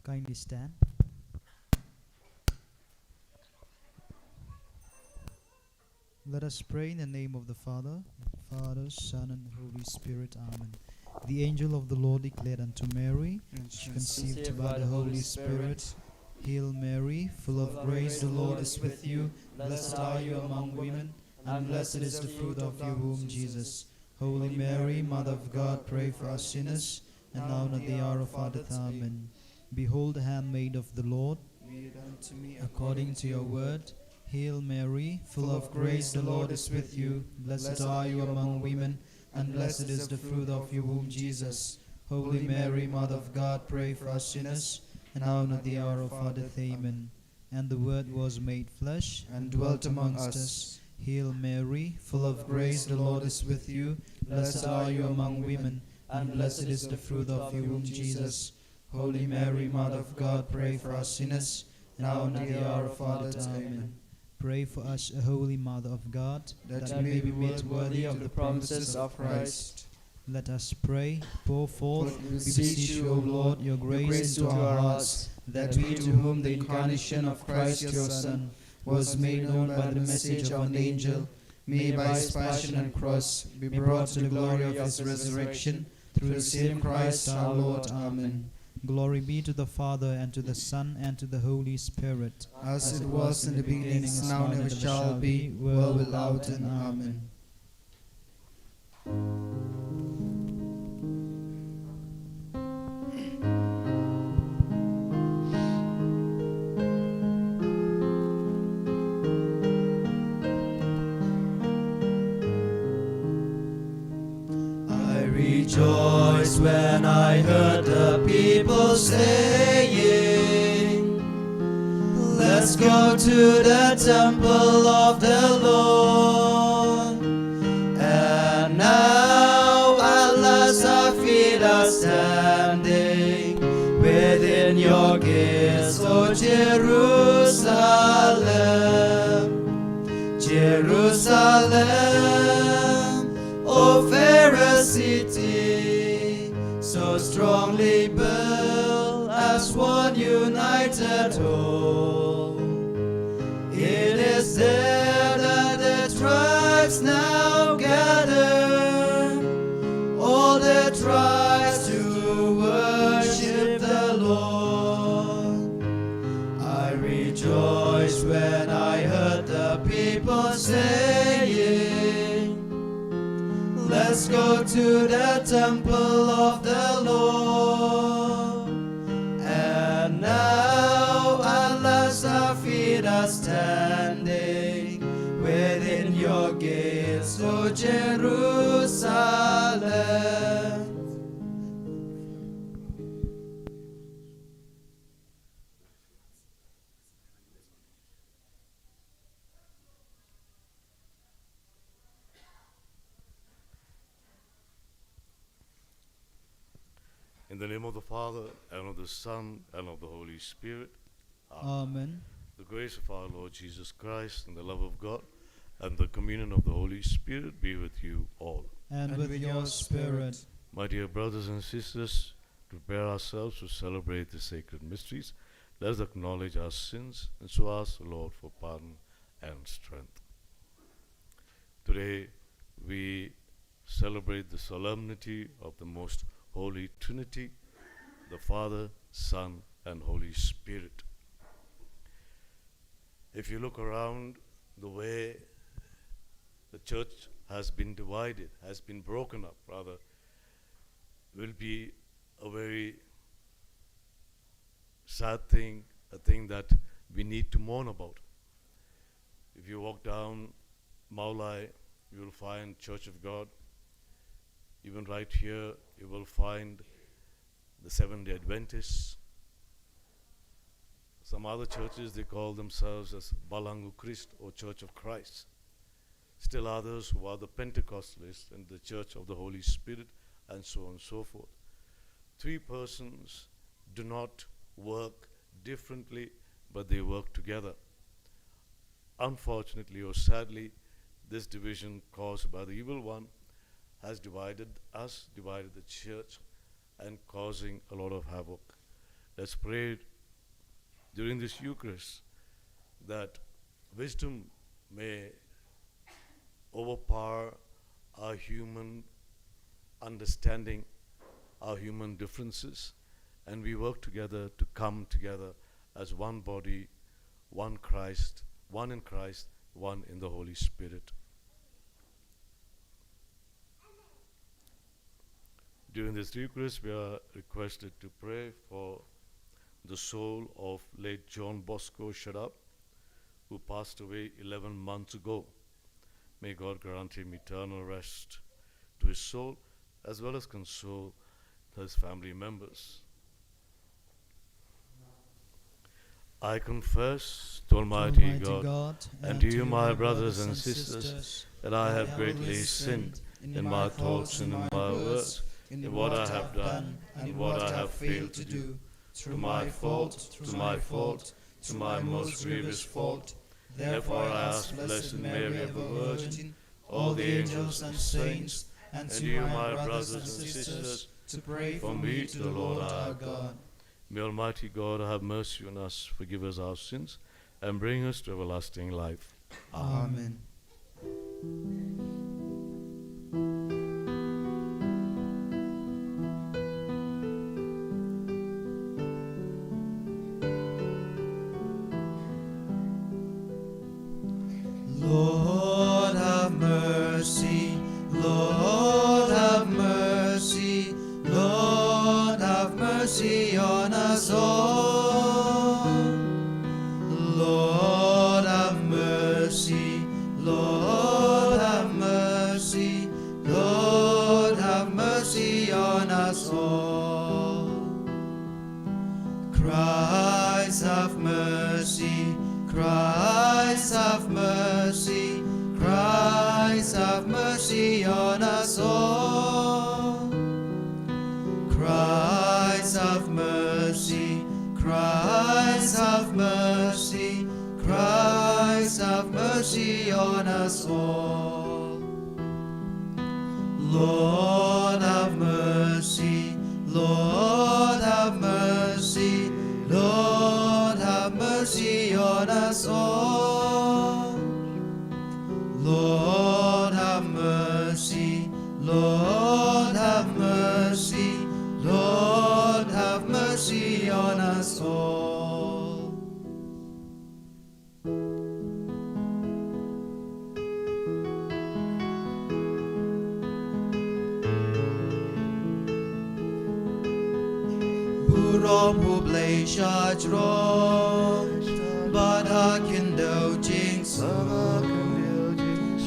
Kindly stand. Let us pray in the name of the Father, Son, and Holy Spirit. Amen. The angel of the Lord declared unto Mary, she conceived by the Holy Spirit. Hail Mary, full of grace, the Lord is with you. Blessed are you among women, and blessed is the fruit of your womb, Jesus. Holy Mary, Mother of God, pray for us sinners, and now and at the hour of our death. Amen. Behold the handmaid of the Lord, be it unto me according to your word. Hail Mary, full of grace, the Lord is with you. Blessed are you among women, and blessed is the fruit of your womb, Jesus. Holy Mary, Mother of God, pray for us sinners, and now and at the hour of our death. Amen. And the Word was made flesh, and dwelt amongst us. Hail Mary, full of grace, the Lord is with you. Blessed are you among women, and blessed is the fruit of your womb, Jesus. Holy Mary, Mother of God, pray for us sinners, now and at the hour of our death. Amen. Pray for us, O Holy Mother of God, that we may be made worthy of the promises of Christ. Let us pray. Pour forth, we beseech you, O Lord, your grace into our hearts, that we, to whom the incarnation of Christ your Son was made known by the message of an angel, may by his passion and cross be brought to the glory of his resurrection, through the same Christ our Lord. Amen. Glory be to the Father, and to the Son, and to the Holy Spirit. As it was in the beginning, is now, and ever shall be, world without end. Amen. I rejoiced when I heard the people saying, let's go to the temple of the Lord. And now at last our feet are standing within your gates, O Jerusalem, Jerusalem, O fairest city, so strongly built as one united whole. It is there that the tribes now gather, all the tribes to worship the Lord. I rejoiced when I heard the people saying, let's go to the temple of the Lord. And now at last our feet are standing within your gates, O Jerusalem. In the name of the Father, and of the Son, and of the Holy Spirit. Amen. The grace of our Lord Jesus Christ, and the love of God, and the communion of the Holy Spirit be with you all. And with your spirit. My dear brothers and sisters, to prepare ourselves to celebrate the sacred mysteries, let us acknowledge our sins and so ask the Lord for pardon and strength. Today we celebrate the solemnity of the most Holy Trinity, the Father, Son, and Holy Spirit. If you look around the way the church has been divided, has been broken up, rather, will be a very sad thing, a thing that we need to mourn about. If you walk down Maulai, you will find Church of God. Even right here, you will find the Seventh-day Adventists. Some other churches, they call themselves as Balangu Christ or Church of Christ. Still others who are the Pentecostalists and the Church of the Holy Spirit, and so on and so forth. Three persons do not work differently, but they work together. Unfortunately or sadly, this division caused by the evil one has divided us, divided the church, and causing a lot of havoc. Let's pray during this Eucharist that wisdom may overpower our human understanding, our human differences, and we work together to come together as one body, one Christ, one in Christ, one in the Holy Spirit. During this Eucharist, we are requested to pray for the soul of late John Bosco Shadab, who passed away 11 months ago. May God grant him eternal rest to his soul, as well as console his family members. I confess to Almighty God and to you, my brothers and sisters, that I have greatly sinned in my thoughts and in my words, in what I have done and what I have failed to do, through my fault, to my most grievous fault. Therefore I ask Blessed Mary, ever Virgin, all the angels and saints, and you, my brothers and sisters, to pray for me to the Lord our God. May Almighty God have mercy on us, forgive us our sins, and bring us to everlasting life. Amen. Lord have mercy, Lord have mercy, Lord have mercy on us all. Lord have mercy, Lord have mercy, Lord have mercy on us all. Christ have mercy, Christ have mercy, Christ have mercy on us all. Christ have mercy, Christ have mercy, Christ have mercy on us all. Lord have mercy, Lord have mercy, Lord have mercy on us all. Lord have mercy, Lord have mercy, Lord have mercy on us all. Burom hublei shajrom, but hakin do jinx,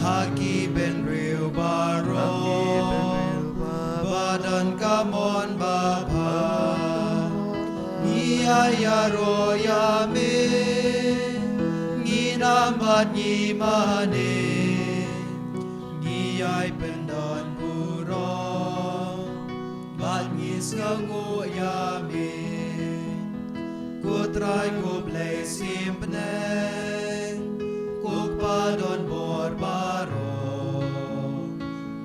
haki ben real baro, badan kamon bapa, niayaro yame, nginambat ngimane, ngiyay pendon burom, bat ngisngangu yame, kutray kublay simpneng, kukpadon borbaro,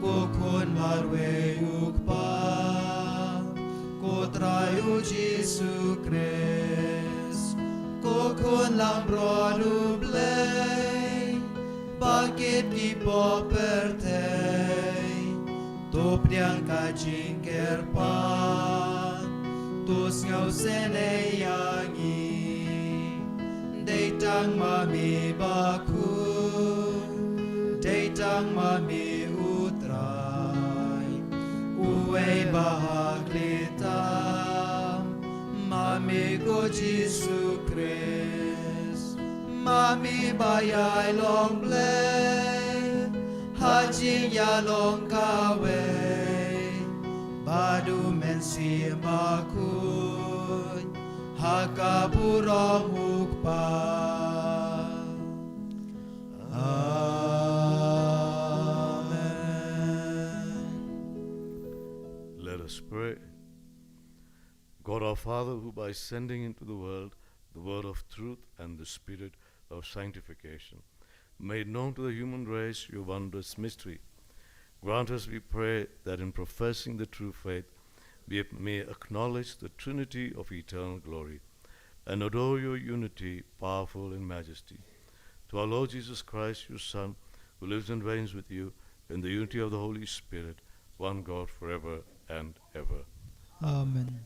kukun marwe ukpa, kutrayu Jesu Christ, kukun lambron ublay, bakit kipo pertay, tupriang kajing kerpan, tus ngau seneyangi, Deitang mami bakun, deitang mami utray, uwe bahaglitam, mami ko Jesu Christ, mami bayay long blay, hajing yalong kawe, badu mensi bakun, hakapurong hukpa. Amen. Let us pray. God our Father, who by sending into the world the word of truth and the spirit of sanctification, made known to the human race your wondrous mystery, grant us, we pray, that in professing the true faith, we may acknowledge the Trinity of eternal glory and adore your unity, powerful in majesty. To our Lord Jesus Christ, your Son, who lives and reigns with you in the unity of the Holy Spirit, one God forever and ever. Amen.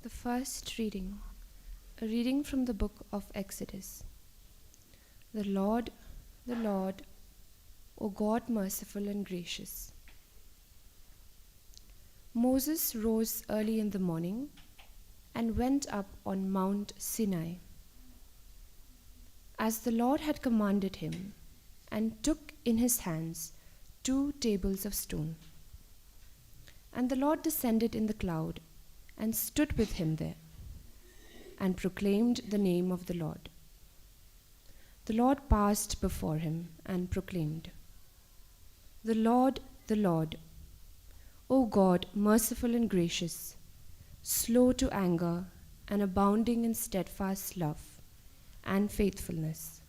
The first reading, a reading from the book of Exodus. The Lord, O God merciful and gracious. Moses rose early in the morning and went up on Mount Sinai, as the Lord had commanded him, and took in his hands 2 tables of stone. And the Lord descended in the cloud and stood with him there, and proclaimed the name of the Lord. The Lord passed before him and proclaimed, the Lord, O God, merciful and gracious, slow to anger and abounding in steadfast love and faithfulness.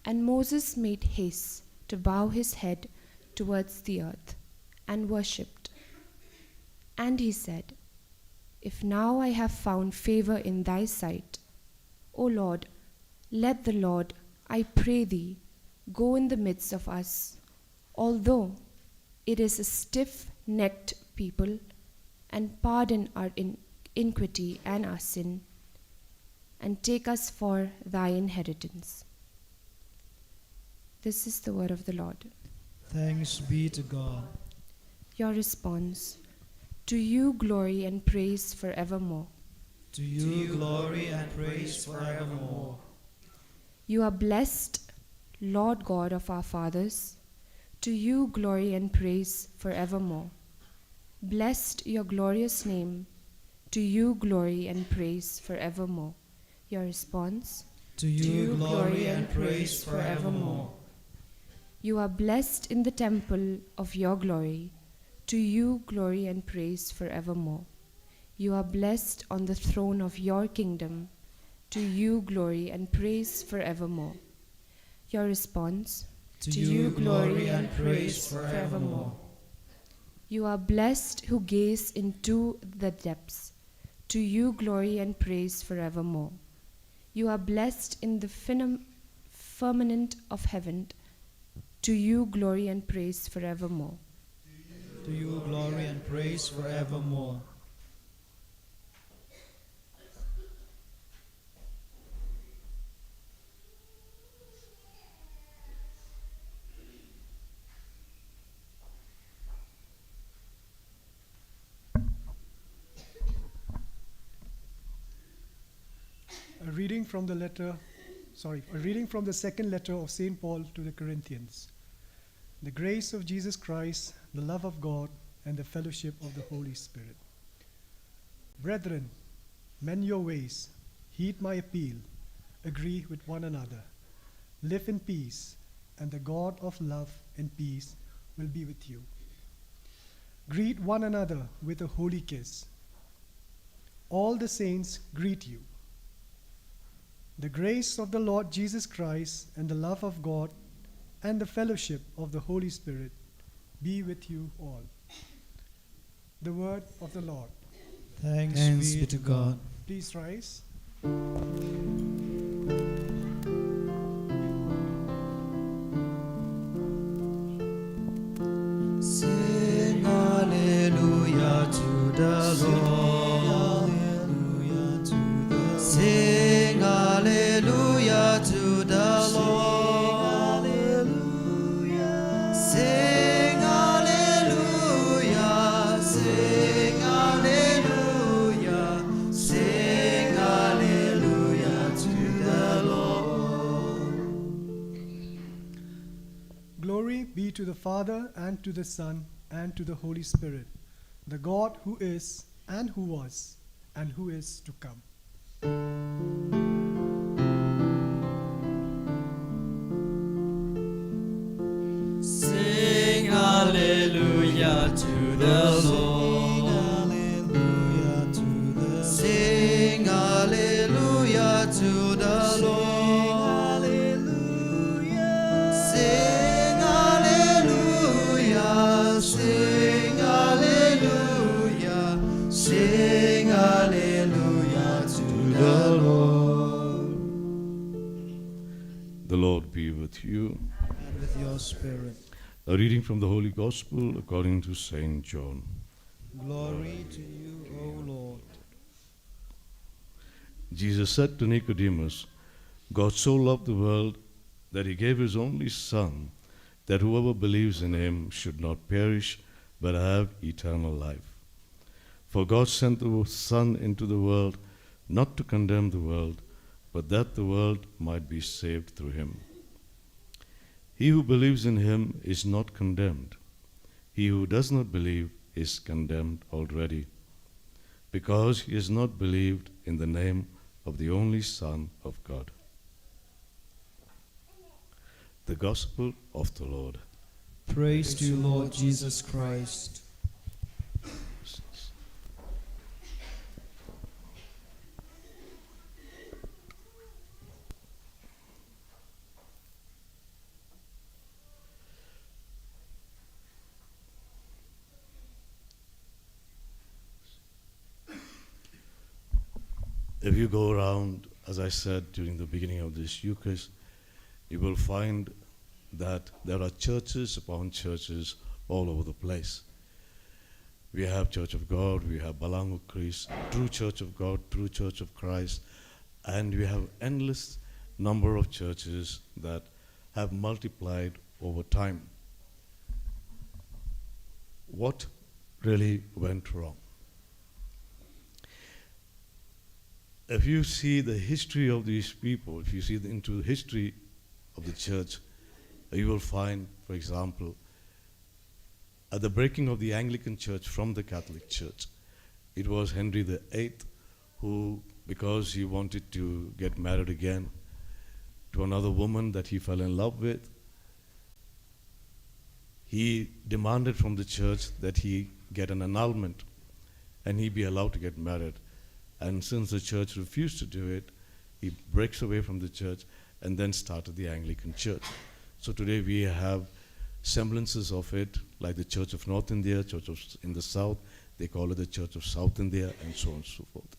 And Moses made haste to bow his head towards the earth and worshipped. And he said, if now I have found favor in thy sight, O Lord, let the Lord, I pray thee, go in the midst of us, although it is a stiff-necked people, and pardon our iniquity and our sin, and take us for thy inheritance. This is the word of the Lord. Thanks be to God. Your response: to you glory and praise forevermore. To you glory and praise forevermore. You are blessed, Lord God of our fathers. To you glory and praise forevermore. Blessed your glorious name. To you glory and praise forevermore. Your response: To you glory and praise forevermore. You are blessed in the temple of your glory. To you glory and praise forevermore. You are blessed on the throne of your kingdom. To you glory and praise forevermore. Your response: To you glory and praise forevermore. You are blessed who gaze into the depths. To you glory and praise forevermore. You are blessed in the firmament of heaven. To you glory and praise forevermore. To you glory and praise forevermore. A reading from the second letter of St. Paul to the Corinthians. The grace of Jesus Christ, the love of God, and the fellowship of the Holy Spirit. Brethren, mend your ways, heed my appeal, agree with one another, live in peace, and the God of love and peace will be with you. Greet one another with a holy kiss. All the saints greet you. The grace of the Lord Jesus Christ and the love of God and the fellowship of the Holy Spirit be with you all. The word of the Lord. Thanks be to God. Please rise. Sing hallelujah to the Lord. Sing hallelujah to the Lord. Sing hallelujah, sing hallelujah, sing hallelujah to the Lord. Glory be to the Father, and to the Son, and to the Holy Spirit, the God who is, and who was, and who is to come. Sing hallelujah to the Lord. Hallelujah to the Sing hallelujah to the Lord. Sing hallelujah. Sing hallelujah. Sing hallelujah to the Lord. The Lord be with you. and with your spirit. A reading from the Holy Gospel according to Saint John. Glory to you, O Lord. Jesus said to Nicodemus, God so loved the world that he gave his only Son, that whoever believes in him should not perish, but have eternal life. For God sent the Son into the world, not to condemn the world, but that the world might be saved through him. He who believes in him is not condemned. He who does not believe is condemned already, because he has not believed in the name of the only Son of God. The Gospel of the Lord. Praise to you, Lord Jesus Christ. If you go around, as I said during the beginning of this Eucharist, you will find that there are churches upon churches all over the place. We have Church of God, we have Balangu Christ, True Church of God, True Church of Christ, and we have endless number of churches that have multiplied over time. What really went wrong? If you see the history of these people, if you see into the history of the church, you will find, for example, at the breaking of the Anglican Church from the Catholic Church, it was Henry VIII who, because he wanted to get married again to another woman that he fell in love with, he demanded from the church that he get an annulment and he be allowed to get married. And since the church refused to do it, he breaks away from the church and then started the Anglican Church. So today we have semblances of it, like the Church of North India, Church of in the South, they call it the Church of South India, and so on and so forth.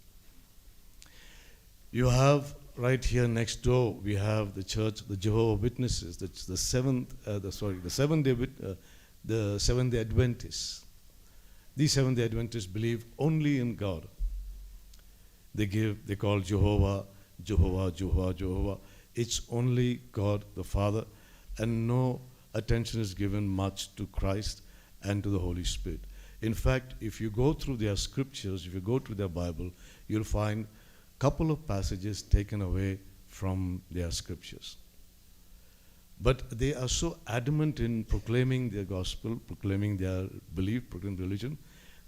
You have right here next door, we have the Church, the Jehovah's Witnesses, the Seventh-day Adventists. These Seventh-day Adventists believe only in God. They call Jehovah, Jehovah, Jehovah, Jehovah. It's only God the Father, and no attention is given much to Christ and to the Holy Spirit. In fact, if you go through their scriptures, if you go through their Bible, you'll find a couple of passages taken away from their scriptures. But they are so adamant in proclaiming their gospel, proclaiming their belief, proclaiming religion,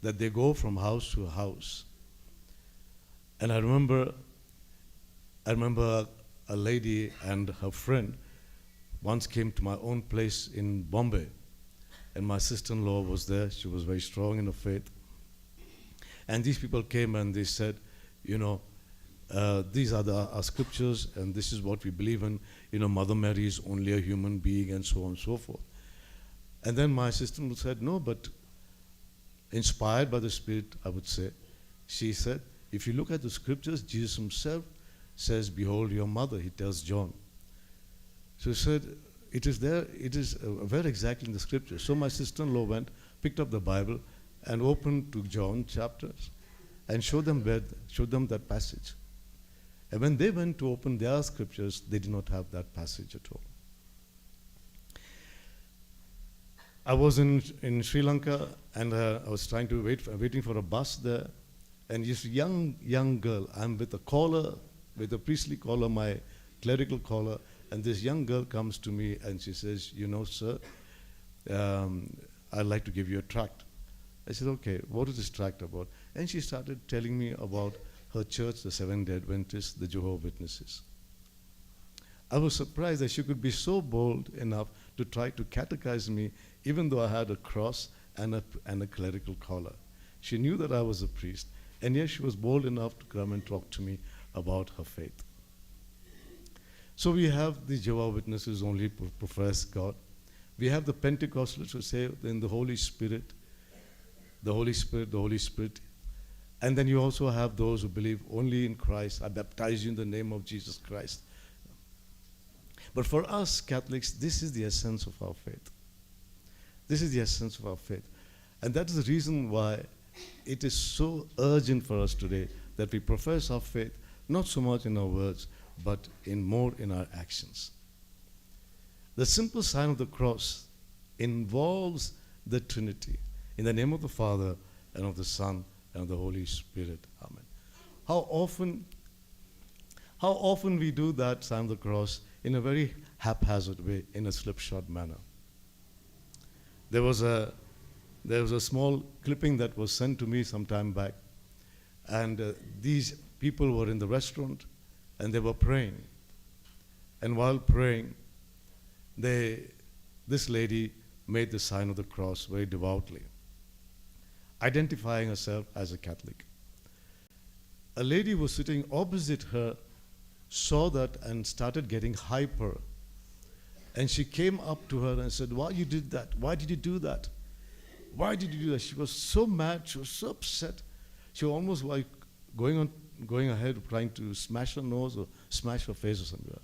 that they go from house to house. And I remember a lady and her friend once came to my own place in Bombay, and my sister-in-law was there. She was very strong in her faith. And these people came and they said, these are our scriptures, and this is what we believe in. Mother Mary is only a human being, and so on and so forth. And then my sister-in-law said, no, but inspired by the Spirit, I would say, she said, if you look at the scriptures, Jesus himself says, behold your mother, he tells John. So he said, it is there, it is very exactly in the scriptures. So my sister-in-law went, picked up the Bible, and opened to John chapters, and showed them that passage. And when they went to open their scriptures, they did not have that passage at all. I was in Sri Lanka, and I was waiting for a bus there, and this young girl, I'm with a collar, with a priestly collar, my clerical collar, and this young girl comes to me and she says, sir, I'd like to give you a tract. I said, okay, what is this tract about? And she started telling me about her church, the Seventh-day Adventists, the Jehovah's Witnesses. I was surprised that she could be so bold enough to try to catechize me, even though I had a cross and a clerical collar. She knew that I was a priest, and yet she was bold enough to come and talk to me about her faith. So we have the Jehovah's Witnesses only profess God. We have the Pentecostals who say in the Holy Spirit, the Holy Spirit, the Holy Spirit. And then you also have those who believe only in Christ. I baptize you in the name of Jesus Christ. But for us Catholics, this is the essence of our faith. This is the essence of our faith. And that is the reason why it is so urgent for us today that we profess our faith, not so much in our words, but more in our actions. The simple sign of the cross involves the Trinity. In the name of the Father, and of the Son, and of the Holy Spirit. Amen. How often we do that sign of the cross in a very haphazard way, in a slipshod manner. There was a small clipping that was sent to me some time back, and these people were in the restaurant, and they were praying. And while praying, this lady made the sign of the cross very devoutly, identifying herself as a Catholic. A lady who was sitting opposite her saw that and started getting hyper. And she came up to her and said, "Why you did that? Why did you do that? Why did you do that?" She was so mad, she was so upset. She was almost like going ahead trying to smash her nose or smash her face or something.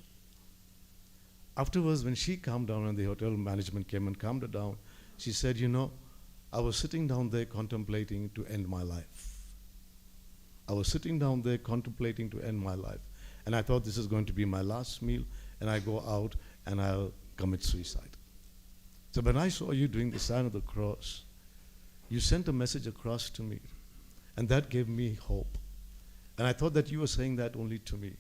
Afterwards, when she calmed down and the hotel management came and calmed her down, she said, I was sitting down there contemplating to end my life. I was sitting down there contemplating to end my life. And I thought this is going to be my last meal, and I go out and I'll commit suicide. So when I saw you doing the sign of the cross, you sent a message across to me, and that gave me hope. And I thought that you were saying that only to me.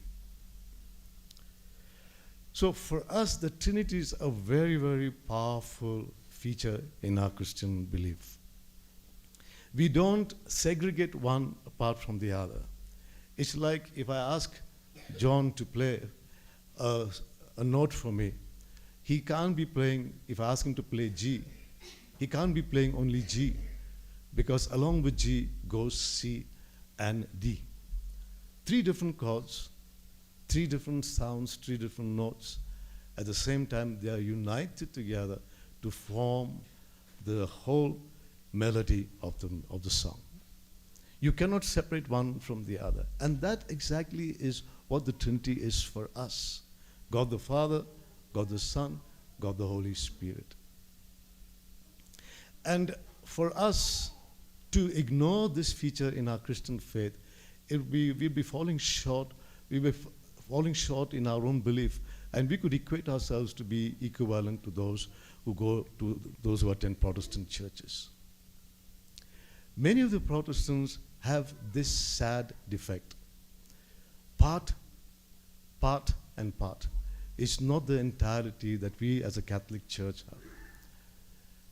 So for us, the Trinity is a very, very powerful feature in our Christian belief. We don't segregate one apart from the other. It's like if I ask John to play a note for me, he can't be playing, if I ask him to play G, he can't be playing only G, because along with G goes C and D. 3 different chords, 3 different sounds, 3 different notes. At the same time, they are united together to form the whole melody of the song. You cannot separate one from the other. And that exactly is what the Trinity is for us. God the Father, God the Son, God the Holy Spirit. And for us to ignore this feature in our Christian faith, we'll be falling short. We'll be falling short in our own belief, and we could equate ourselves to be equivalent to those who attend Protestant churches. Many of the Protestants have this sad defect. Part, and part. It's not the entirety that we as a Catholic Church have.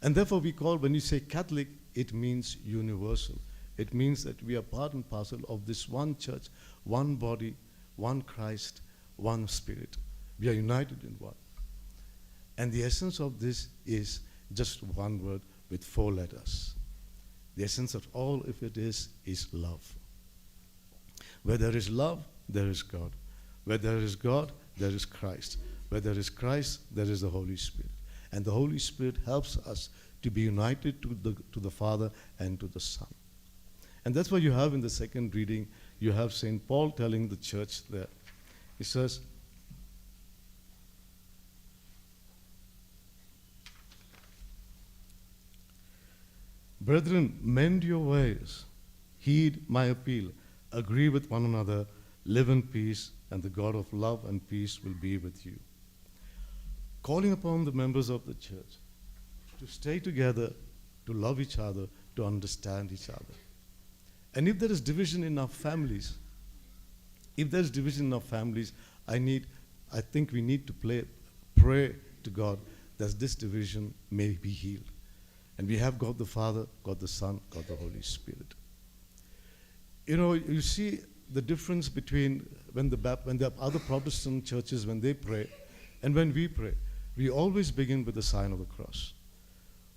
And therefore when you say Catholic, it means universal. It means that we are part and parcel of this one church, one body, one Christ, one Spirit. We are united in one. And the essence of this is just one word with 4 letters. The essence of all of it is love. Where there is love, there is God. Where there is God, there is Christ. Where there is Christ, there is the Holy Spirit. And the Holy Spirit helps us to be united to the Father and to the Son. And that's what you have in the second reading. You have St. Paul telling the church there. He says, "Brethren, mend your ways, heed my appeal, agree with one another, live in peace, and the God of love and peace will be with you." Calling upon the members of the church to stay together, to love each other, to understand each other. And if there is division in our families, I think we need to pray to God that this division may be healed. And we have God the Father, God the Son, God the Holy Spirit. You know, you see the difference between when the other Protestant churches, when they pray, and when we pray. We always begin with the sign of the cross.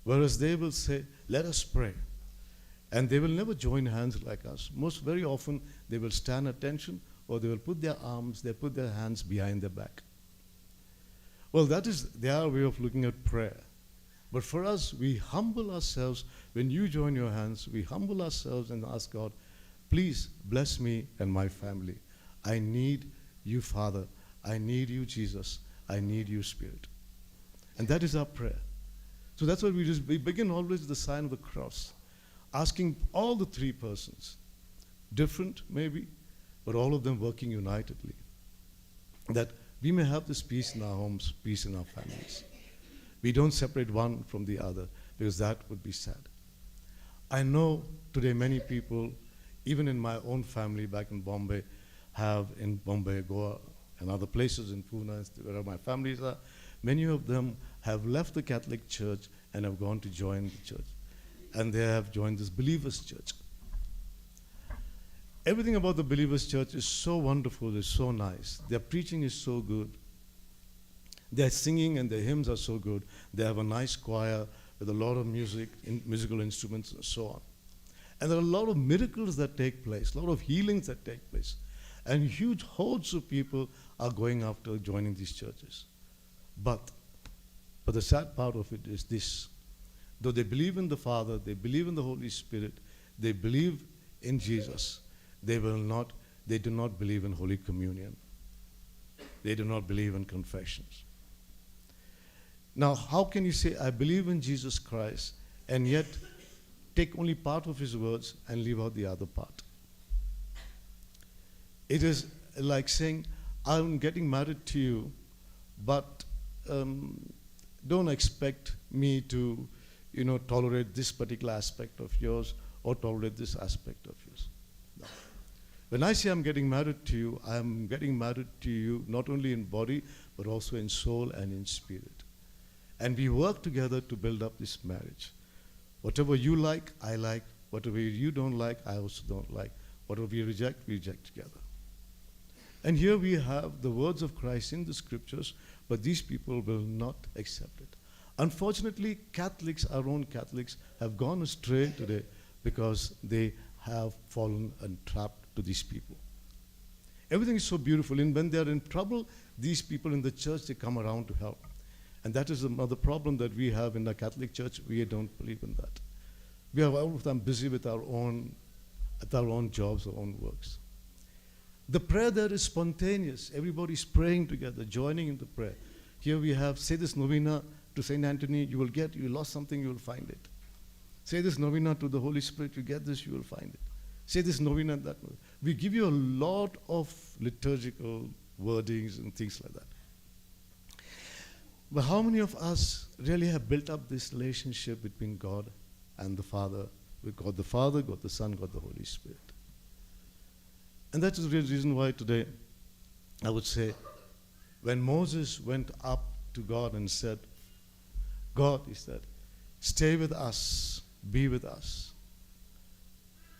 Whereas they will say, let us pray. And they will never join hands like us. Very often, they will stand attention, or they will put their hands behind their back. Well, that is their way of looking at prayer. But for us, we humble ourselves. When you join your hands, we humble ourselves and ask God, please bless me and my family. I need you, Father. I need you, Jesus. I need you, Spirit. And that is our prayer. So that's why we begin always with the sign of the cross, asking all the three persons, different maybe, but all of them working unitedly, that we may have this peace in our homes, peace in our families. We don't separate one from the other, because that would be sad. I know today many people, even in my own family back in Bombay, Goa, and other places in Pune, where my families are, many of them have left the Catholic Church and have gone to join the church. And they have joined this Believers' Church. Everything about the Believers' Church is so wonderful, is so nice. Their preaching is so good. Their singing and their hymns are so good. They have a nice choir with a lot of musical instruments and so on. And there are a lot of miracles that take place, a lot of healings that take place. And huge hordes of people are going after joining these churches. But the sad part of it is this. Though they believe in the Father, they believe in the Holy Spirit, they believe in Jesus, they do not believe in Holy Communion. They do not believe in confessions. Now, how can you say, I believe in Jesus Christ, and yet take only part of his words and leave out the other part? It is like saying, I'm getting married to you, but don't expect me to, tolerate this particular aspect of yours or tolerate this aspect of yours. No. When I say I'm getting married to you, I'm getting married to you not only in body, but also in soul and in spirit. And we work together to build up this marriage. Whatever you like, I like. Whatever you don't like, I also don't like. Whatever we reject together. And here we have the words of Christ in the scriptures, but these people will not accept it. Unfortunately, Catholics, our own Catholics, have gone astray today because they have fallen and trapped to these people. Everything is so beautiful, and when they are in trouble, these people in the church, they come around to help. And that is another problem that we have in the Catholic Church. We don't believe in that. We are all of them busy with our own jobs, our own works. The prayer there is spontaneous. Everybody's praying together, joining in the prayer. Here we have, say this novena to Saint Anthony, you lost something, you will find it. Say this novena to the Holy Spirit, you get this, you will find it. Say this novena and that. We give you a lot of liturgical wordings and things like that. But how many of us really have built up this relationship between God and the Father, with God the Father, God the Son, God the Holy Spirit? And that is the real reason why today I would say, when Moses went up to God and said, God, he said, stay with us, be with us.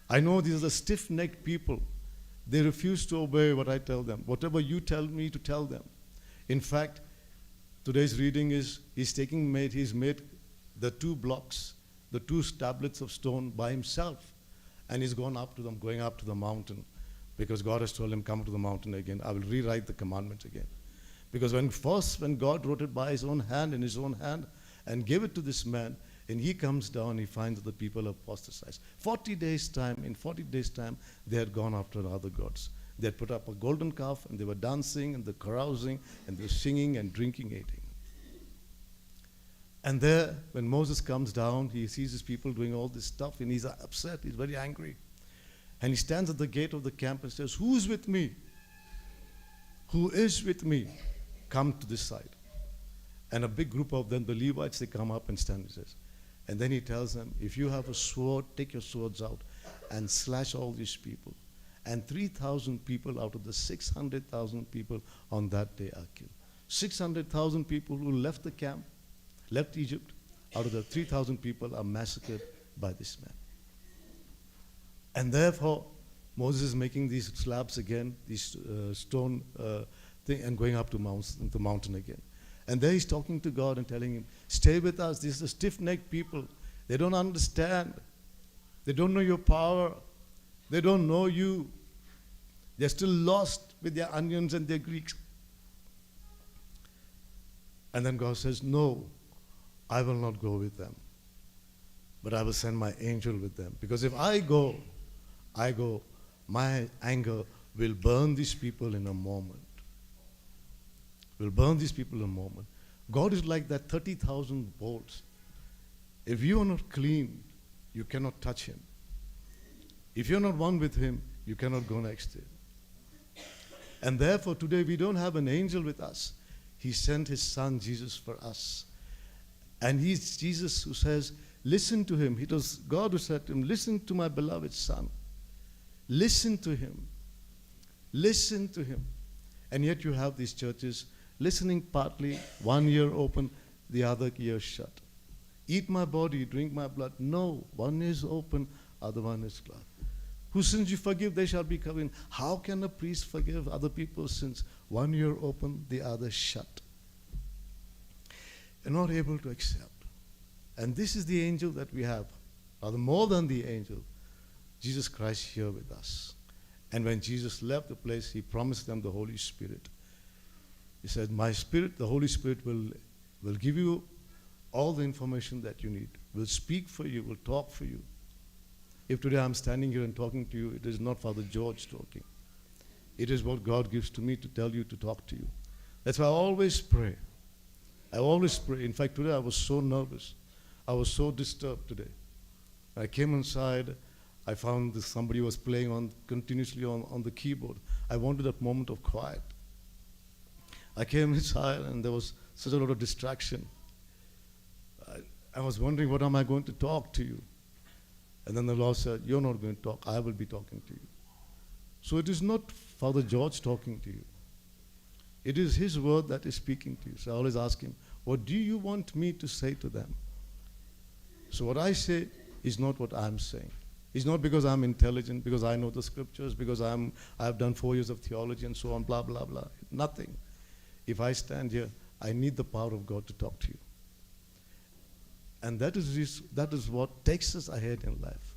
I know these are the stiff-necked people. They refuse to obey what I tell them, whatever you tell me to tell them. In fact, today's reading is he's made the two blocks, the two tablets of stone by himself, and he's going up to the mountain, because God has told him, come to the mountain again. I will rewrite the commandment again. Because when God wrote it by his own hand, and gave it to this man, and he comes down, he finds that the people have apostatized. In 40 days' time, they had gone after other gods. They had put up a golden calf, and they were dancing, and they were carousing, and they were singing and drinking, eating. And there, when Moses comes down, he sees his people doing all this stuff, and he's upset, he's very angry. And he stands at the gate of the camp and says, who's with me? Who is with me? Come to this side. And a big group of them, the Levites, they come up and stand, he says. And then he tells them, if you have a sword, take your swords out and slash all these people. And 3,000 people out of the 600,000 people on that day are killed. 600,000 people who left the camp, left Egypt, out of the 3,000 people are massacred by this man. And therefore, Moses is making these slabs again, these stone thing, and going up to the mountain again. And there he's talking to God and telling him, stay with us. These are stiff-necked people. They don't understand. They don't know your power. They don't know you. They're still lost with their onions and their Greeks. And then God says, no, I will not go with them. But I will send my angel with them. Because if I go, my anger will burn these people in a moment. Will burn these people in a moment. God is like that 30,000 volts. If you are not clean, you cannot touch him. If you're not one with him, you cannot go next to him. And therefore today we don't have an angel with us. He sent his son Jesus for us. And he's Jesus who says, listen to him. It was God who said to him, listen to my beloved son. Listen to him. Listen to him. And yet you have these churches listening partly, one ear open, the other ear shut. Eat my body, drink my blood. No, one is open, other one is closed. Whose sins you forgive, they shall be covered. How can a priest forgive other people's sins? One ear open, the other shut. You're not able to accept. And this is the angel that we have, rather more than the angel, Jesus Christ here with us. And when Jesus left the place, he promised them the Holy Spirit. He said, my Spirit, the Holy Spirit will give you all the information that you need, will speak for you, will talk for you. If today I'm standing here and talking to you, it is not Father George talking. It is what God gives to me to tell you, to talk to you. That's why I always pray. I always pray. In fact, today I was so nervous. I was so disturbed today. I came inside. I found that somebody was playing continuously on the keyboard. I wanted that moment of quiet. I came inside and there was such a lot of distraction. I was wondering, what am I going to talk to you? And then the Lord said, you're not going to talk, I will be talking to you. So it is not Father George talking to you. It is his word that is speaking to you. So I always ask him, what do you want me to say to them? So what I say is not what I'm saying. It's not because I'm intelligent, because I know the scriptures, because I've done 4 years of theology and so on, blah, blah, blah. Nothing. If I stand here, I need the power of God to talk to you. And that is what takes us ahead in life.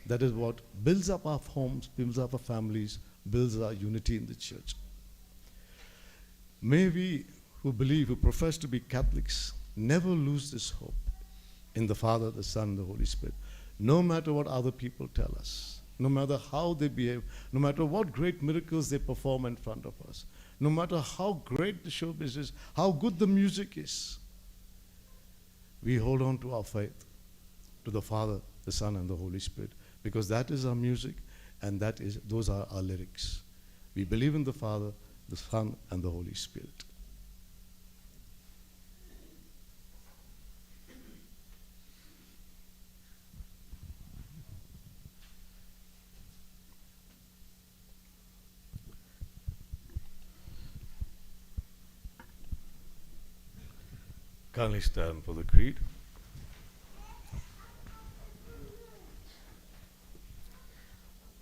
That is what builds up our homes, builds up our families, builds our unity in the church. May we who believe, who profess to be Catholics, never lose this hope in the Father, the Son, and the Holy Spirit. No matter what other people tell us, no matter how they behave, no matter what great miracles they perform in front of us, no matter how great the showbiz is, how good the music is, we hold on to our faith, to the Father, the Son, and the Holy Spirit, because that is our music, and those are our lyrics. We believe in the Father, the Son, and the Holy Spirit. Kindly stand for the creed.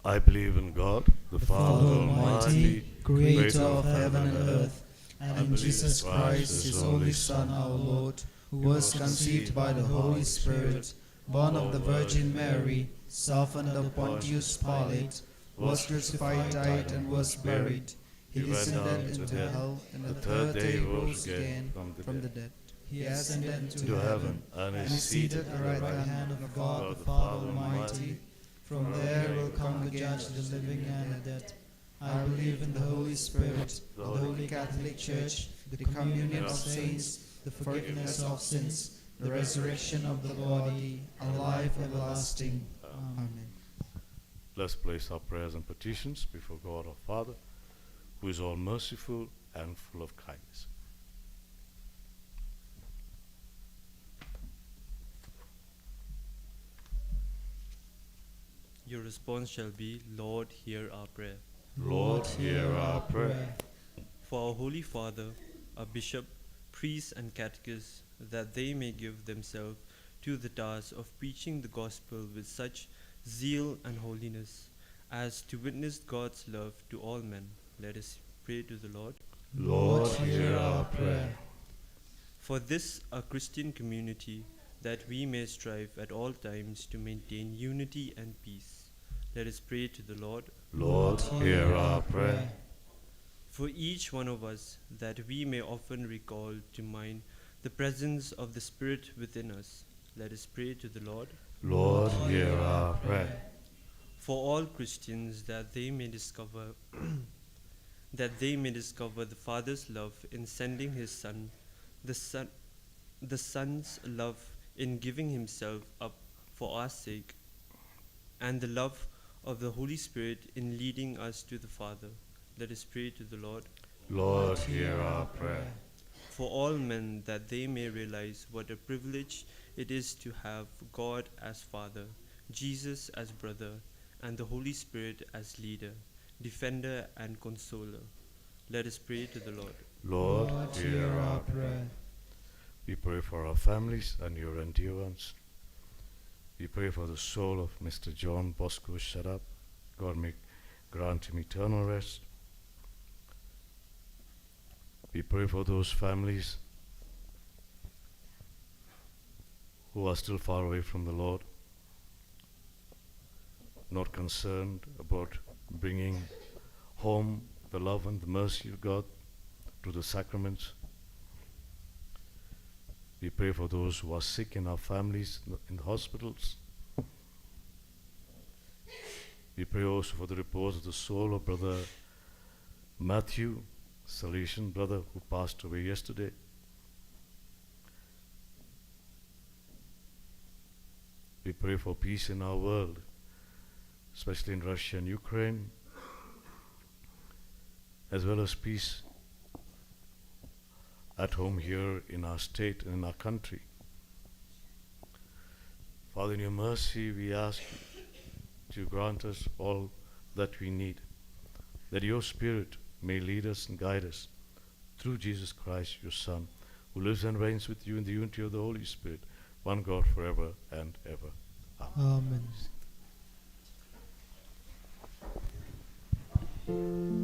I believe in God, the Father Almighty, creator of heaven and earth, and in Jesus Christ, his only Son, our Lord, who was conceived by the Holy Spirit, born of the Virgin Mary, suffered under Pontius Pilate, was crucified, died, and was buried. He descended into hell, and the third day rose again from the dead. He ascended into heaven, and is seated at the right hand of God the Father Almighty. From there will come to judge the living and the dead. I believe in the Holy Spirit, the Holy Catholic Church, the communion of saints, the forgiveness of sins, the resurrection of the body, and life everlasting. Amen. Let's place our prayers and petitions before God our Father, who is all merciful and full of kindness. Your response shall be, Lord, hear our prayer. Lord, hear our prayer. For our Holy Father, our Bishop, priests and catechists, that they may give themselves to the task of preaching the gospel with such zeal and holiness as to witness God's love to all men. Let us pray to the Lord. Lord, hear our prayer. For this, a Christian community, that we may strive at all times to maintain unity and peace. Let us pray to the Lord. Lord, hear our prayer. For each one of us, that we may often recall to mind the presence of the Spirit within us. Let us pray to the Lord. Lord, hear our prayer. For all Christians, that they may discover the Father's love in sending his Son, the Son's love in giving himself up for our sake, and the love of the Holy Spirit in leading us to the Father. Let us pray to the Lord. Lord, hear our prayer. For all men, that they may realize what a privilege it is to have God as Father, Jesus as brother, and the Holy Spirit as leader, defender, and consoler. Let us pray to the Lord. Lord, hear our prayer. We pray for our families and your endurance. We pray for the soul of Mr. John Bosco Sharap. God may grant him eternal rest. We pray for those families who are still far away from the Lord, not concerned about bringing home the love and the mercy of God through the sacraments. We pray for those who are sick in our families, in the hospitals. We pray also for the repose of the soul of Brother Matthew, Salesian brother who passed away yesterday. We pray for peace in our world, especially in Russia and Ukraine, as well as peace at home here in our state and in our country. Father, in your mercy, we ask you to grant us all that we need, that your Spirit may lead us and guide us through Jesus Christ, your Son, who lives and reigns with you in the unity of the Holy Spirit, one God forever and ever. Amen. Amen.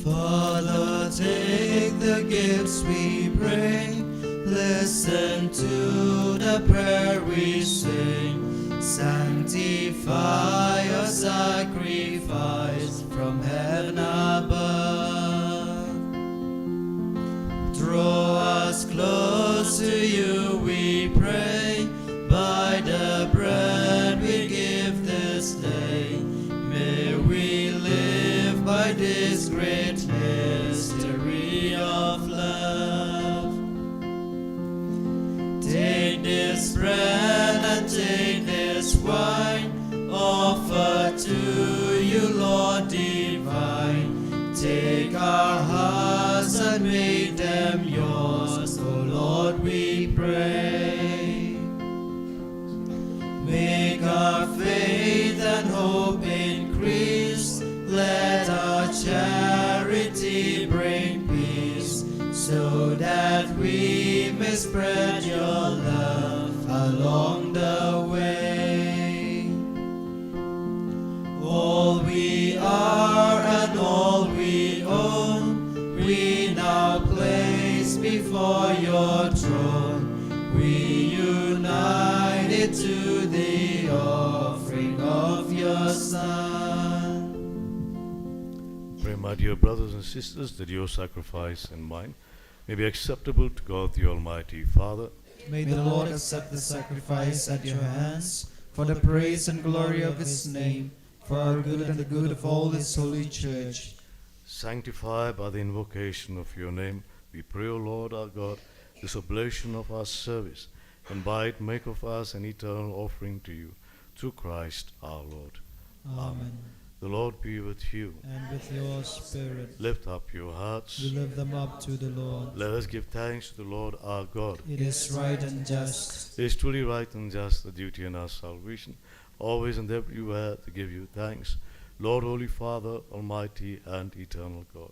Father, take the gifts we bring, listen to the prayer we sing, sanctify your sacrifice from heaven above. Draw us close to you, we pray, by the bread we give this day. May we live by this great mystery of love. Take this bread and take this wine, offer to you, Lord divine. Take our hearts and make them yours, O Lord, we pray. Make our faith and hope increase, let our charity bring peace, so that we may spread your love along the way. All we are and all we own, we now place before your throne. We unite it to the offering of your Son. Pray, my dear brothers and sisters, that your sacrifice and mine may be acceptable to God the Almighty Father. May the Lord accept the sacrifice at your hands for the praise and glory of his name, for our good and the good of all his holy church. Sanctify by the invocation of your name, we pray, O Lord our God, this oblation of our service, and by it make of us an eternal offering to you, through Christ our Lord. Amen. The Lord be with you. And with your spirit. Lift up your hearts. We lift them up to the Lord. Let us give thanks to the Lord our God. It is right and just. It is truly right and just, the duty and our salvation, always and everywhere to give you thanks, Lord, Holy Father, Almighty and eternal God.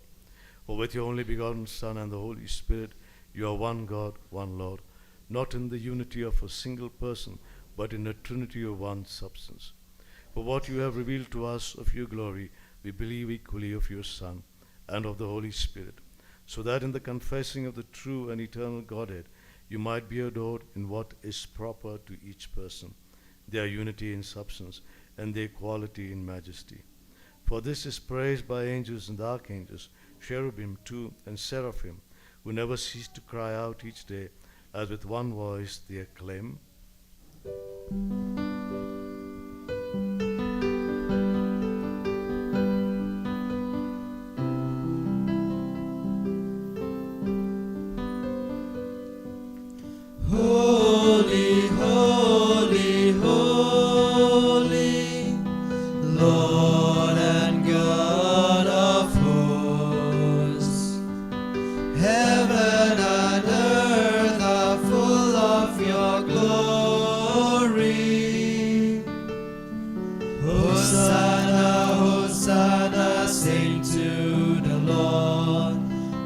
For with your only begotten Son and the Holy Spirit, you are one God, one Lord, not in the unity of a single person, but in a trinity of one substance. For what you have revealed to us of your glory, we believe equally of your Son and of the Holy Spirit, so that in the confessing of the true and eternal Godhead, you might be adored in what is proper to each person, their unity in substance and their equality in majesty. For this is praised by angels and archangels, cherubim too, and seraphim, who never cease to cry out each day, as with one voice they acclaim, Holy, holy, holy, Lord and God of hosts. Heaven and earth are full of your glory. Hosanna, Hosanna, sing to the Lord.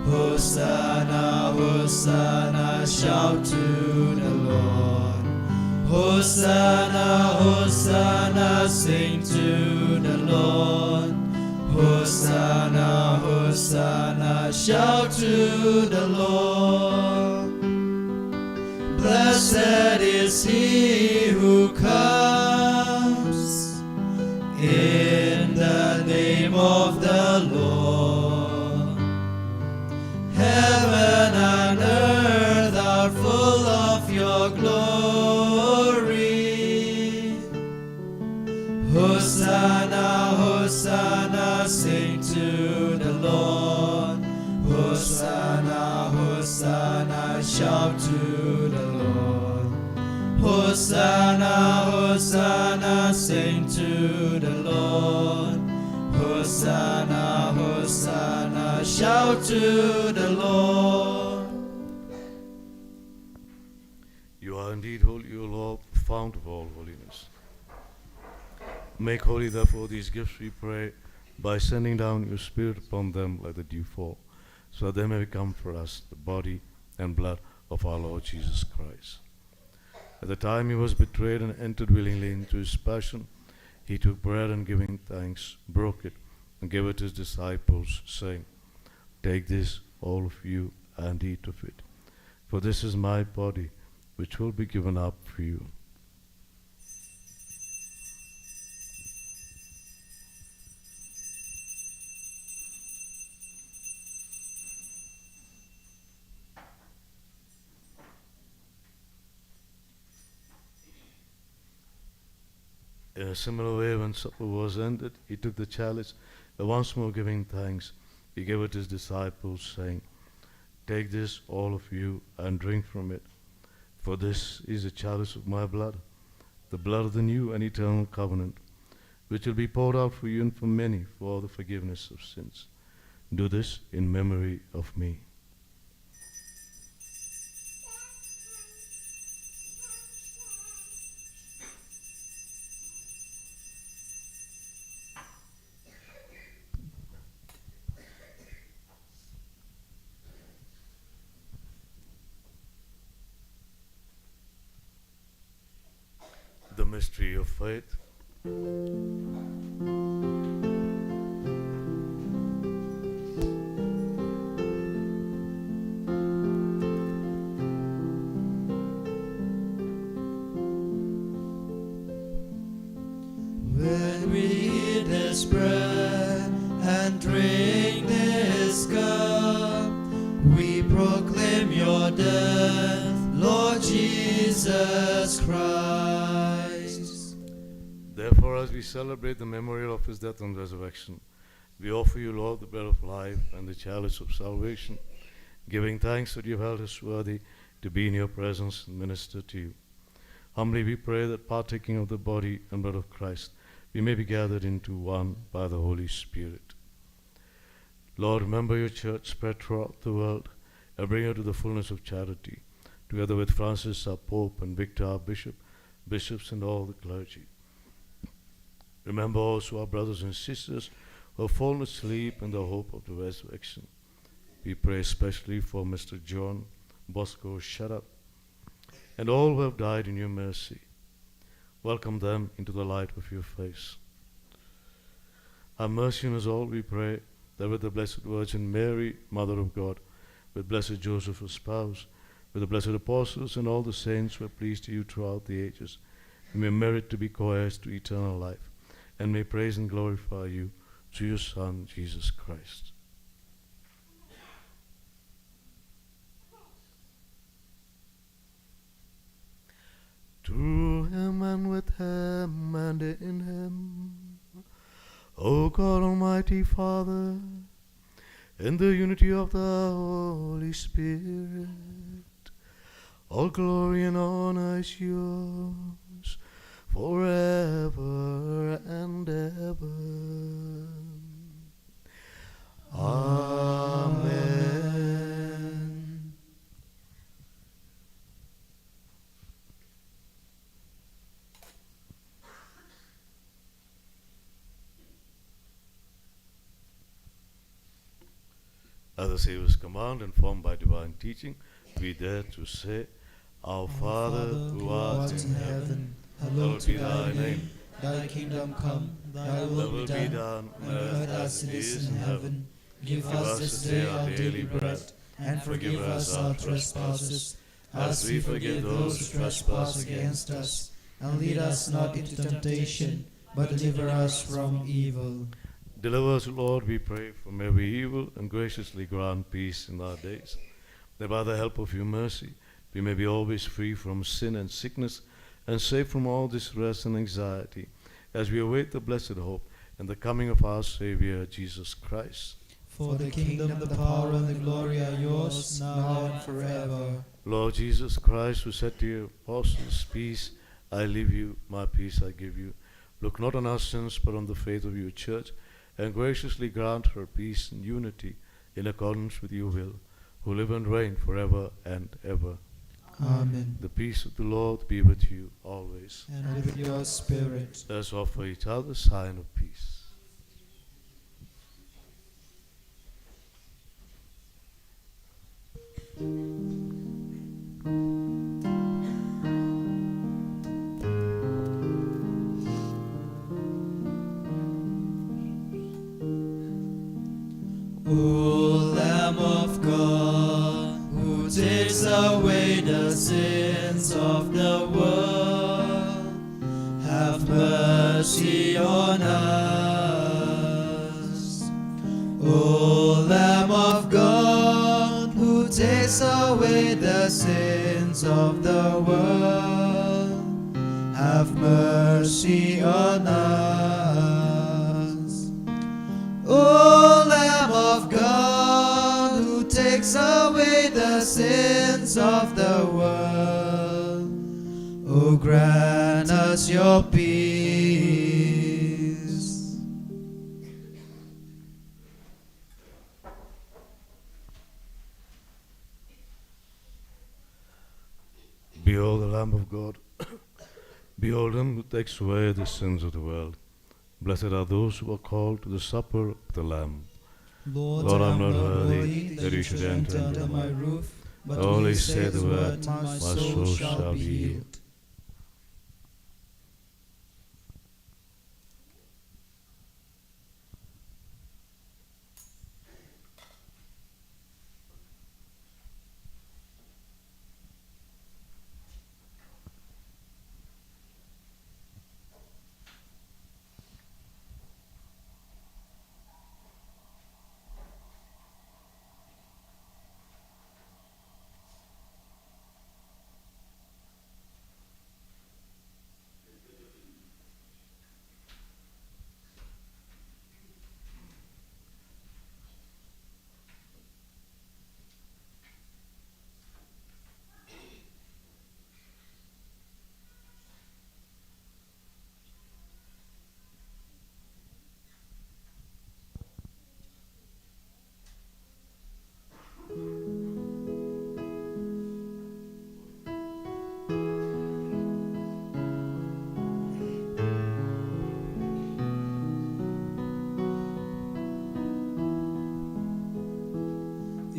Hosanna, Hosanna, shout to the Lord. Hosanna, Hosanna, sing to the Lord. Hosanna, Hosanna, shout to the Lord. Blessed is he who comes in the name of the Lord. Heaven and earth are full of your glory. Hosanna, Hosanna, sing to the Lord. Hosanna, Hosanna, shout to the Lord. Hosanna, Hosanna, sing to the Lord. Hosanna, Hosanna, shout to the Lord. You are indeed holy, O Lord, fount of all holiness. Make holy, therefore, these gifts, we pray, by sending down your Spirit upon them like the dewfall, so that they may become for us the body and blood of our Lord Jesus Christ. At the time he was betrayed and entered willingly into his passion, he took bread and giving thanks, broke it, and gave it to his disciples, saying, Take this, all of you, and eat of it, for this is my body, which will be given up for you. In a similar way, when supper was ended, he took the chalice, and once more giving thanks, he gave it to his disciples, saying, Take this, all of you, and drink from it, for this is the chalice of my blood, the blood of the new and eternal covenant, which will be poured out for you and for many for the forgiveness of sins. Do this in memory of me. The mystery of faith. When we eat this bread and drink this cup, we proclaim your death, Lord Jesus Christ. Therefore, as we celebrate the memorial of his death and resurrection, we offer you, Lord, the bread of life and the chalice of salvation, giving thanks that you have held us worthy to be in your presence and minister to you. Humbly we pray that, partaking of the body and blood of Christ, we may be gathered into one by the Holy Spirit. Lord, remember your church spread throughout the world and bring her to the fullness of charity, together with Francis our Pope and Victor our Bishop, bishops and all the clergy. Remember also our brothers and sisters who have fallen asleep in the hope of the resurrection. We pray especially for Mr. John Bosco Sharap and all who have died in your mercy. Welcome them into the light of your face. Have mercy on us all, we pray, that with the Blessed Virgin Mary, Mother of God, with Blessed Joseph, her spouse, with the blessed apostles and all the saints who have pleased you throughout the ages, we may merit to be co-heirs to eternal life, and may praise and glorify you through your Son, Jesus Christ. Through him and with him and in him, O God Almighty Father, in the unity of the Holy Spirit, all glory and honor is yours forever and ever. Amen. As the Savior's command, informed by divine teaching, we dare to say, Our Father, who art in heaven, hallowed be thy name. Thy kingdom come, thy will be done, on earth as it is in heaven. Give us this day our daily bread, and forgive us our trespasses, as we forgive those who trespass against us. And lead us not into temptation, but deliver us from evil. Deliver us, Lord, we pray, from every evil, and graciously grant peace in our days, that by the help of your mercy we may be always free from sin and sickness, and safe from all distress and anxiety, as we await the blessed hope and the coming of our Savior, Jesus Christ. For the kingdom, the power, and the glory are yours, now and forever. Lord Jesus Christ, who said to your apostles, Peace I leave you, my peace I give you, look not on our sins, but on the faith of your church, and graciously grant her peace and unity in accordance with your will, who live and reign forever and ever. Amen. The peace of the Lord be with you always. And with your spirit. Let us offer each other a sign of peace. O Lamb of God, who takes away the sins of the world, have mercy on us. O Lamb of God, who takes away the sins of the world, have mercy on us. O Lamb of God, who takes away the sins of the world, O grant us your peace. Behold the Lamb of God. Behold him who takes away the sins of the world. Blessed are those who are called to the supper of the Lamb. Lord, Lord, I I'm am not not worthy that you should enter under my roof, but only please say the word, my soul shall be healed.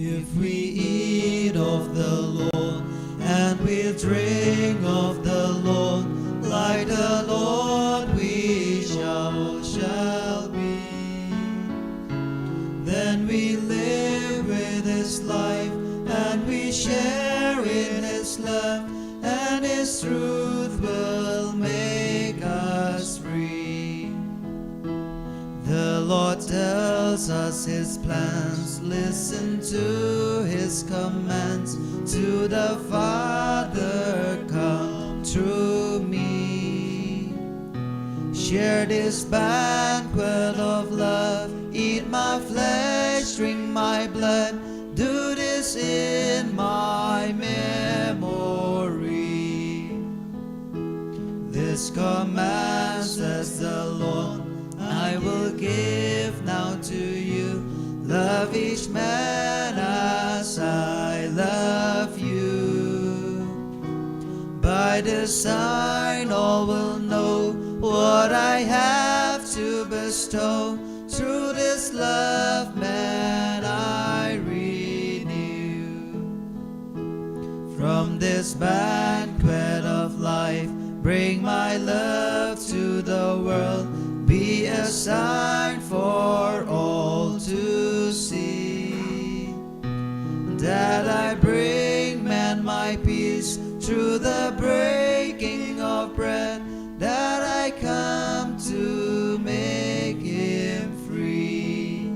If we eat of the Lord and we drink of the Lord, like the Lord we shall be. Then we live with His life and we share in His love, and His truth will make us free. The Lord tells us His plans, listen to His commands. To the Father come through me. Share this banquet of love, eat my flesh, drink my blood, do this in my memory. This command says the Lord, I will give now to you. Love each man as I love you. By this sign all will know what I have to bestow. Through this love man I renew. From this banquet of life, bring my love to the world. Be a sign for all to see, that I bring man my peace through the breaking of bread, that I come to make him free.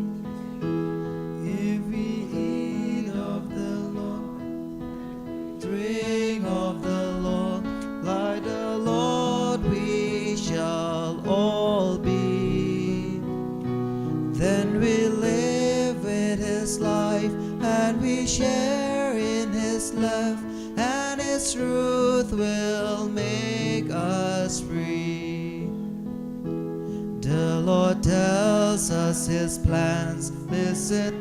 If we eat of the Lord, drink of the Lord, like the Lord we shall all be. Then we live with His life and we share in His love, and His truth will make us free. The Lord tells us His plans, listen.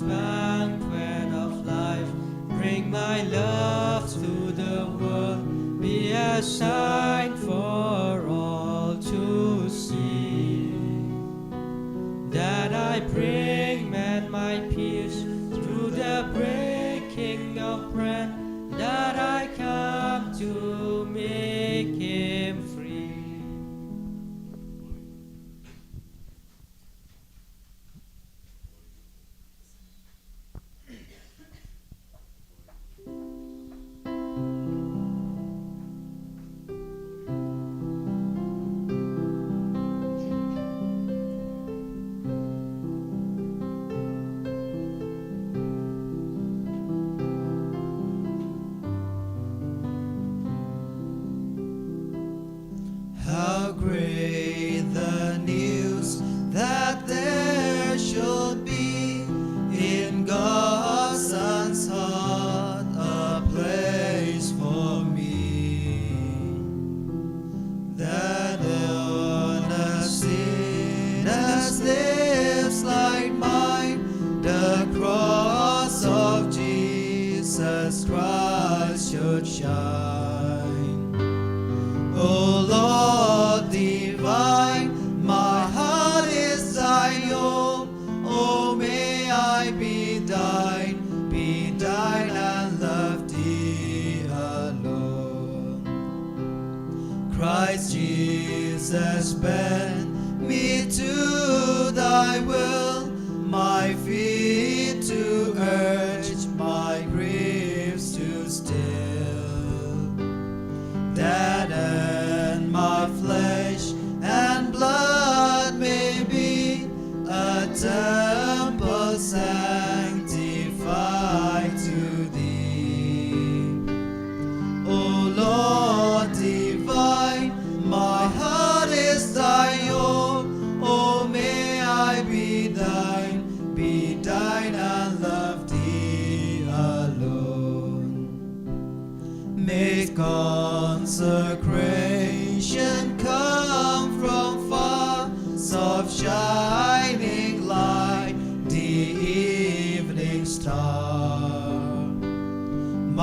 Banquet of life, bring my love to the world, be a sign for all to see, that I bring man my peace through the breaking of bread, that I come to make him free. How great the news that there should be in God's Son's heart a place for me, that on a sinner's lips like mine the cross of Jesus Christ should shine. O Lord divine, my heart is thy own. Oh, may I be thine and love thee alone. Christ Jesus, bend me to thy will, my feet to urge, my griefs to still, that my flesh and blood may be a consecration come from far, soft shining light, the evening star.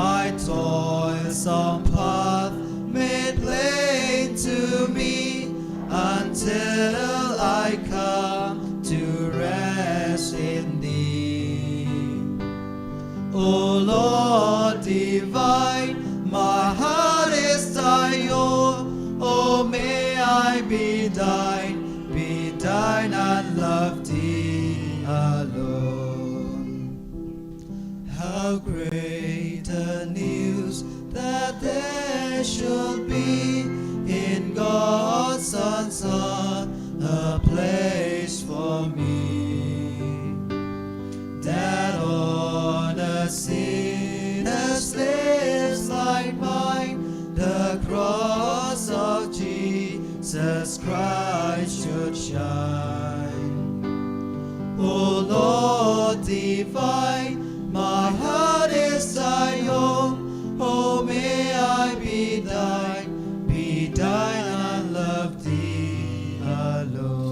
My toilsome path made plain to me until I come to rest in thee. O Lord divine, my heart is thine own. Oh, may I be thine and love thee alone. How great the news that there should be in God's Son's heart a place for me, that on a sinner's lips like mine the cross of Jesus Christ should shine. O Lord divine, my heart is thine own. Oh, may I be thine and love thee alone.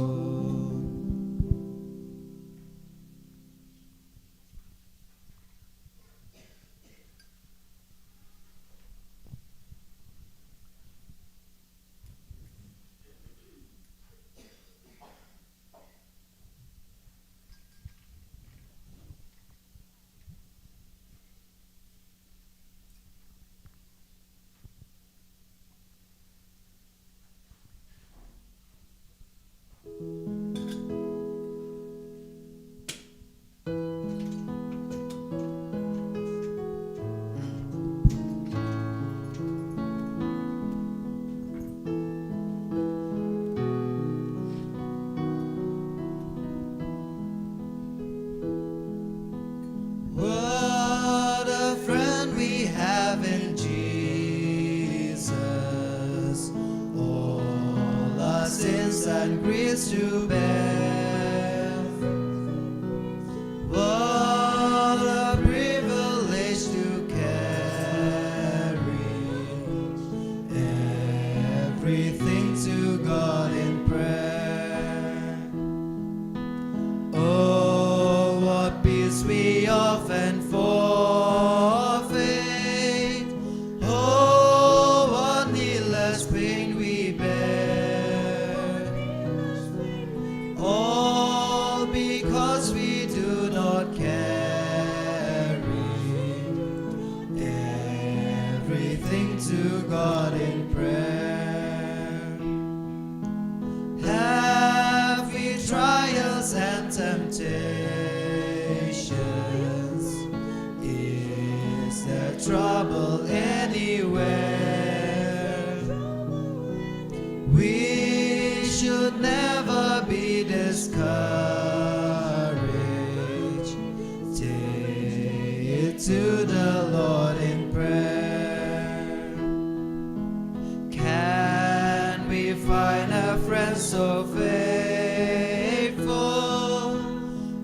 What a friend we have in Jesus, all our sins and griefs to bear. What a privilege to carry everything to God in prayer. Oh, what peace we often forfeit. Oh, what needless pain we bear. All because we do not carry everything to God in prayer. Have we trials and temptations? Is there trouble anywhere? We should never be discouraged. Take it to the Lord in prayer. Can we find a friend so faithful,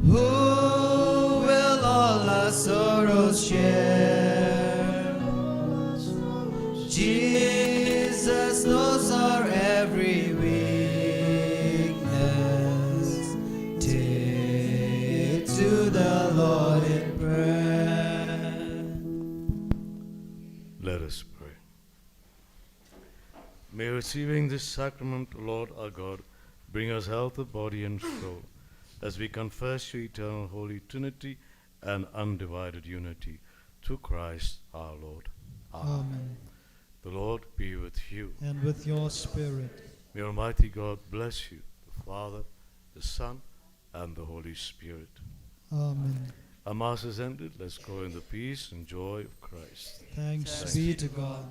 who will all our sorrows share? Jesus knows our every weakness. Take it to the Lord in prayer. Let us pray. May receiving this sacrament, Lord our God, bring us health of body and soul, as we confess your eternal Holy Trinity and undivided unity, through Christ our Lord. Amen. The Lord be with you. And with your spirit. May Almighty God bless you, the Father, the Son, and the Holy Spirit. Amen. Our Mass is ended. Let's go in the peace and joy of Christ. Thanks be to God.